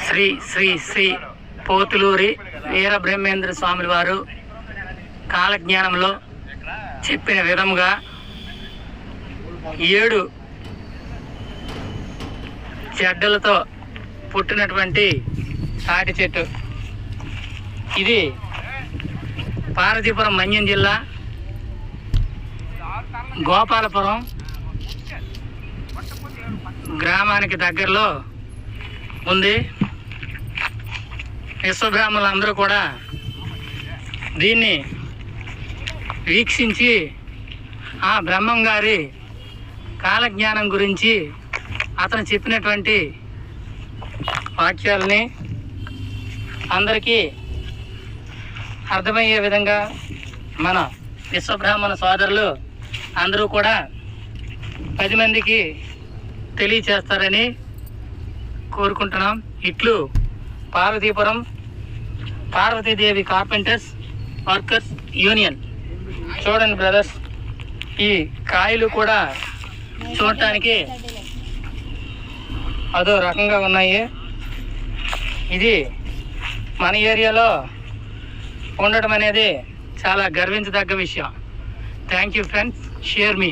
శ్రీ శ్రీ శ్రీ పోతులూరి వీరబ్రహ్మేంద్ర స్వాముల వారు కాలజ్ఞానంలో చెప్పిన విధముగా 7 చెడ్డలతో పుట్టినటువంటి తాటి చెట్టు. ఇది పార్వతీపురం మన్యం జిల్లా గోపాలపురం గ్రామానికి దగ్గరలో ఉంది. విశ్వబ్రాహ్మణులందరూ కూడా దీన్ని వీక్షించి ఆ బ్రహ్మం గారి కాలజ్ఞానం గురించి అతను చెప్పినటువంటి వాక్యాలని అందరికీ అర్థమయ్యే విధంగా మన విశ్వబ్రాహ్మణ సోదరులు అందరూ కూడా 10 మందికి తెలియచేస్తారని కోరుకుంటున్నాం. ఇట్లు Parvathipuram Parvathidevi carpenters workers union. చూడండి బ్రదర్స్, ఈ కాయలు కూడా చూడటానికి అదో రకంగా ఉన్నాయి. ఇది మన ఏరియాలో ఉండటం అనేది చాలా గర్వించదగ్గ విషయం. Thank you friends, share me.